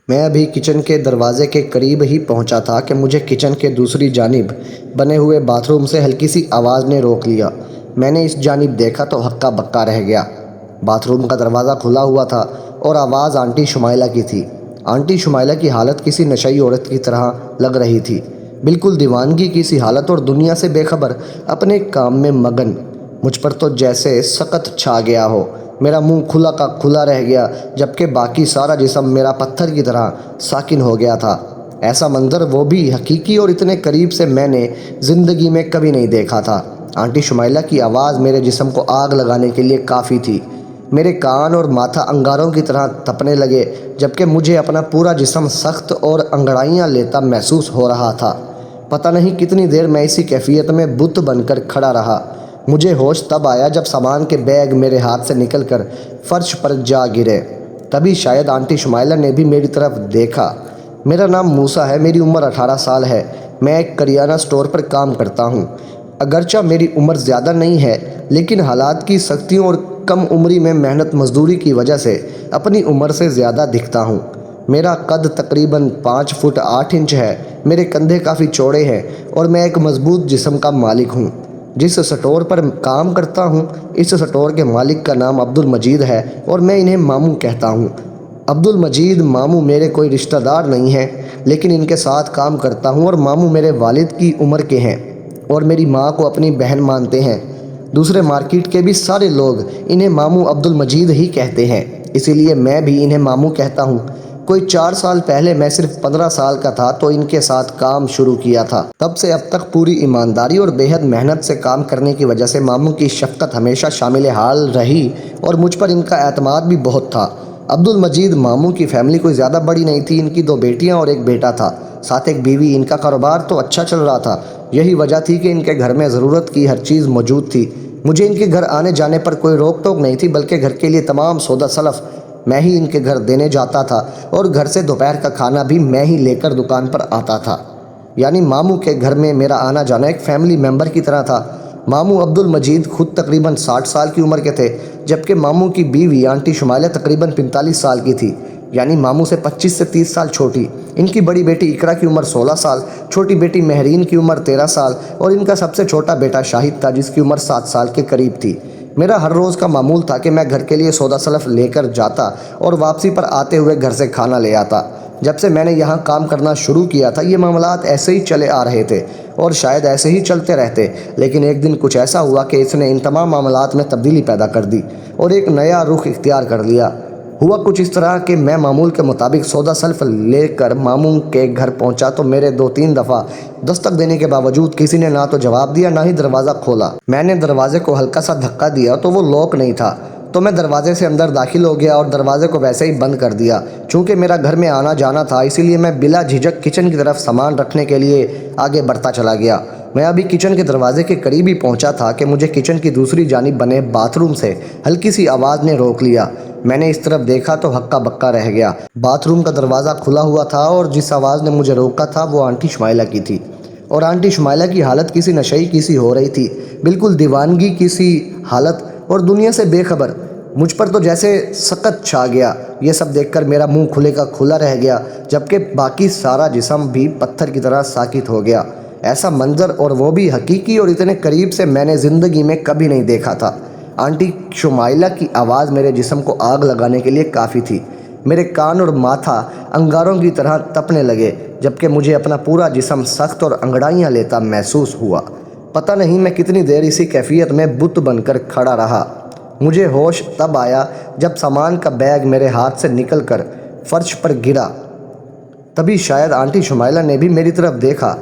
میں ابھی کچن کے دروازے کے قریب ہی پہنچا تھا کہ مجھے کچن کے دوسری جانب بنے ہوئے باتھ روم سے ہلکی سی آواز نے روک لیا۔ میں نے اس جانب دیکھا تو ہکا بکا رہ گیا۔ باتھ روم کا دروازہ کھلا ہوا تھا اور آواز آنٹی شمائلہ کی تھی۔ آنٹی شمائلہ کی حالت کسی نشئی عورت کی طرح لگ رہی تھی، بالکل دیوانگی کی سی حالت اور دنیا سے بے خبر، اپنے کام میں مگن۔ مجھ پر تو جیسے سقط چھا گیا ہو۔ میرا منہ کھلا کا کھلا رہ گیا، جبکہ باقی سارا جسم میرا پتھر کی طرح ساکن ہو گیا تھا۔ ایسا منظر، وہ بھی حقیقی اور اتنے قریب سے، میں نے زندگی میں کبھی نہیں دیکھا تھا۔ آنٹی شمائلہ کی آواز میرے جسم کو آگ لگانے کے لیے کافی تھی۔ میرے کان اور ماتھا انگاروں کی طرح تپنے لگے، جبکہ مجھے اپنا پورا جسم سخت اور انگڑائیاں لیتا محسوس ہو رہا تھا۔ پتہ نہیں کتنی دیر میں اسی کیفیت میں بت بن کر کھڑا رہا۔ مجھے ہوش تب آیا جب سامان کے بیگ میرے ہاتھ سے نکل کر فرش پر جا گرے۔ تبھی شاید آنٹی شمائلہ نے بھی میری طرف دیکھا۔ میرا نام موسیٰ ہے، میری عمر 18 سال ہے۔ میں ایک کریانہ سٹور پر کام کرتا ہوں۔ اگرچہ میری عمر زیادہ نہیں ہے، لیکن حالات کی سختیوں اور کم عمری میں محنت مزدوری کی وجہ سے اپنی عمر سے زیادہ دکھتا ہوں۔ میرا قد تقریباً 5 فٹ 8 انچ ہے، میرے کندھے کافی چوڑے ہیں اور میں ایک مضبوط جسم کا مالک ہوں۔ جس سٹور پر کام کرتا ہوں، اس سٹور کے مالک کا نام عبدالمجید ہے اور میں انہیں ماموں کہتا ہوں۔ عبدالمجید ماموں میرے کوئی رشتہ دار نہیں ہیں، لیکن ان کے ساتھ کام کرتا ہوں اور ماموں میرے والد کی عمر کے ہیں اور میری ماں کو اپنی بہن مانتے ہیں۔ دوسرے مارکیٹ کے بھی سارے لوگ انہیں ماموں عبدالمجید ہی کہتے ہیں، اسی لیے میں بھی انہیں ماموں کہتا ہوں۔ کوئی 4 سال پہلے میں صرف 15 سال کا تھا تو ان کے ساتھ کام شروع کیا تھا۔ تب سے اب تک پوری ایمانداری اور بے حد محنت سے کام کرنے کی وجہ سے ماموں کی شفقت ہمیشہ شامل حال رہی اور مجھ پر ان کا اعتماد بھی بہت تھا۔ عبدالمجید ماموں کی فیملی کوئی زیادہ بڑی نہیں تھی، ان کی 2 بیٹیاں اور ایک بیٹا تھا، ساتھ ایک بیوی۔ ان کا کاروبار تو اچھا چل رہا تھا، یہی وجہ تھی کہ ان کے گھر میں ضرورت کی ہر چیز موجود تھی۔ مجھے ان کے گھر آنے جانے پر کوئی روک ٹوک نہیں تھی، بلکہ گھر کے لیے تمام سودا سلف میں ہی ان کے گھر دینے جاتا تھا اور گھر سے دوپہر کا کھانا بھی میں ہی لے کر دکان پر آتا تھا۔ یعنی ماموں کے گھر میں میرا آنا جانا ایک فیملی ممبر کی طرح تھا۔ ماموں عبدالمجید خود تقریباً 60 سال کی عمر کے تھے، جبکہ ماموں کی بیوی آنٹی شمائلہ تقریباً 45 سال کی تھی، یعنی ماموں سے 25 سے 30 سال چھوٹی۔ ان کی بڑی بیٹی اقرا کی عمر 16 سال، چھوٹی بیٹی مہرین کی عمر 13 سال اور ان کا سب سے چھوٹا بیٹا شاہد تھا، جس کی عمر 7 سال کے قریب تھی۔ میرا ہر روز کا معمول تھا کہ میں گھر کے لیے سودا سلف لے کر جاتا اور واپسی پر آتے ہوئے گھر سے کھانا لے آتا۔ جب سے میں نے یہاں کام کرنا شروع کیا تھا، یہ معاملات ایسے ہی چلے آ رہے تھے اور شاید ایسے ہی چلتے رہتے، لیکن ایک دن کچھ ایسا ہوا کہ اس نے ان تمام معاملات میں تبدیلی پیدا کر دی اور ایک نیا رخ اختیار کر لیا۔ ہوا کچھ اس طرح کہ میں معمول کے مطابق سودا سلف لے کر ماموں کے گھر پہنچا تو میرے 2-3 دفعہ دستک دینے کے باوجود کسی نے نہ تو جواب دیا نہ ہی دروازہ کھولا۔ میں نے دروازے کو ہلکا سا دھکا دیا تو وہ لاک نہیں تھا، تو میں دروازے سے اندر داخل ہو گیا اور دروازے کو ویسے ہی بند کر دیا۔ چونکہ میرا گھر میں آنا جانا تھا، اسی لیے میں بلا جھجک کچن کی طرف سامان رکھنے کے لیے آگے بڑھتا چلا گیا۔ میں ابھی کچن کے دروازے کے قریب ہی پہنچا تھا کہ مجھے کچن کی دوسری جانب بنے باتھ روم سے ہلکی سی آواز نے روک لیا۔ میں نے اس طرف دیکھا تو ہکا بکا رہ گیا۔ باتھ روم کا دروازہ کھلا ہوا تھا اور جس آواز نے مجھے روکا تھا وہ آنٹی شمائلہ کی تھی، اور آنٹی شمائلہ کی حالت کسی نشئی کی سی ہو رہی تھی، بالکل دیوانگی کی سی حالت اور دنیا سے بے خبر۔ مجھ پر تو جیسے سقط چھا گیا۔ یہ سب دیکھ کر میرا منہ کھلے کا کھلا رہ گیا، جبکہ باقی سارا جسم بھی پتھر کی طرح ساکت ہو گیا۔ ایسا منظر، اور وہ بھی حقیقی اور اتنے قریب سے، میں نے زندگی میں کبھی نہیں دیکھا تھا۔ آنٹی شمائلہ کی آواز میرے جسم کو آگ لگانے کے لیے کافی تھی۔ میرے کان اور ماتھا انگاروں کی طرح تپنے لگے، جبکہ مجھے اپنا پورا جسم سخت اور انگڑائیاں لیتا محسوس ہوا۔ پتہ نہیں میں کتنی دیر اسی کیفیت میں بت بن کر کھڑا رہا۔ مجھے ہوش تب آیا جب سامان کا بیگ میرے ہاتھ سے نکل کر فرش پر گرا۔ تبھی شاید آنٹی شمائلہ نے بھی میری طرف دیکھا۔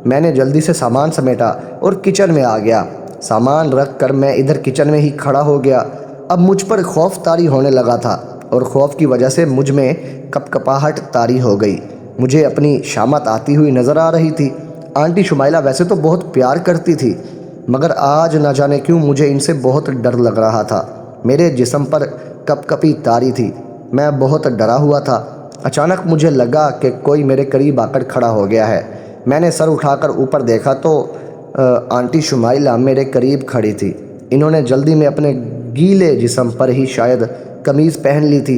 میں نے جلدی سے سامان سمیٹا اور کچن میں آ گیا۔ سامان رکھ کر میں ادھر کچن میں ہی کھڑا ہو گیا۔ اب مجھ پر خوف طاری ہونے لگا تھا اور خوف کی وجہ سے مجھ میں کپکپاہٹ طاری ہو گئی۔ مجھے اپنی شامت آتی ہوئی نظر آ رہی تھی۔ آنٹی شمائلہ ویسے تو بہت پیار کرتی تھی، مگر آج نہ جانے کیوں مجھے ان سے بہت ڈر لگ رہا تھا۔ میرے جسم پر کپکپی طاری تھی، میں بہت ڈرا ہوا تھا۔ اچانک مجھے لگا کہ کوئی میرے قریب آ کر کھڑا ہو گیا ہے۔ میں نے سر اٹھا کر اوپر دیکھا تو آنٹی شمائلہ میرے قریب کھڑی تھی۔ انہوں نے جلدی میں اپنے گیلے جسم پر ہی شاید قمیض پہن لی تھی۔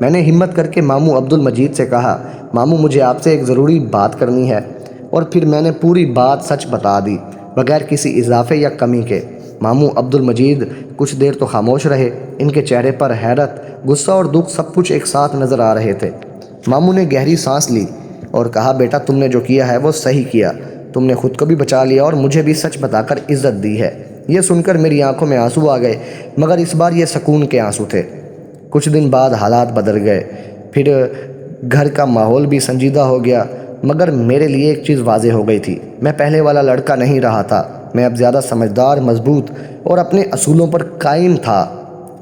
میں نے ہمت کر کے ماموں عبد المجید سے کہا، ماموں مجھے آپ سے ایک ضروری بات کرنی ہے، اور پھر میں نے پوری بات سچ بتا دی بغیر کسی اضافے یا کمی کے۔ ماموں عبد المجید کچھ دیر تو خاموش رہے، ان کے چہرے پر حیرت، غصہ اور دکھ سب کچھ ایک ساتھ نظر آ رہے تھے۔ ماموں نے گہری سانس لی اور کہا، بیٹا تم نے جو کیا ہے وہ صحیح کیا، تم نے خود کو بھی بچا لیا اور مجھے بھی سچ بتا کر عزت دی ہے۔ یہ سن کر میری آنکھوں میں آنسو آ گئے، مگر اس بار یہ سکون کے آنسو تھے۔ کچھ دن بعد حالات بدل گئے، پھر گھر کا ماحول بھی سنجیدہ ہو گیا، مگر میرے لیے ایک چیز واضح ہو گئی تھی، میں پہلے والا لڑکا نہیں رہا تھا، میں اب زیادہ سمجھدار، مضبوط اور اپنے اصولوں پر قائم تھا۔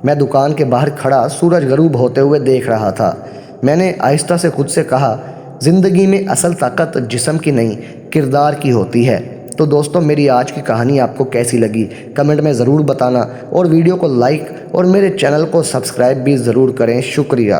میں دکان کے باہر کھڑا سورج غروب ہوتے ہوئے دیکھ رہا تھا۔ میں نے آہستہ سے خود سے کہا، زندگی میں اصل طاقت جسم کی نہیں، کردار کی ہوتی ہے۔ تو دوستو، میری آج کی کہانی آپ کو کیسی لگی کمنٹ میں ضرور بتانا، اور ویڈیو کو لائک اور میرے چینل کو سبسکرائب بھی ضرور کریں۔ شکریہ۔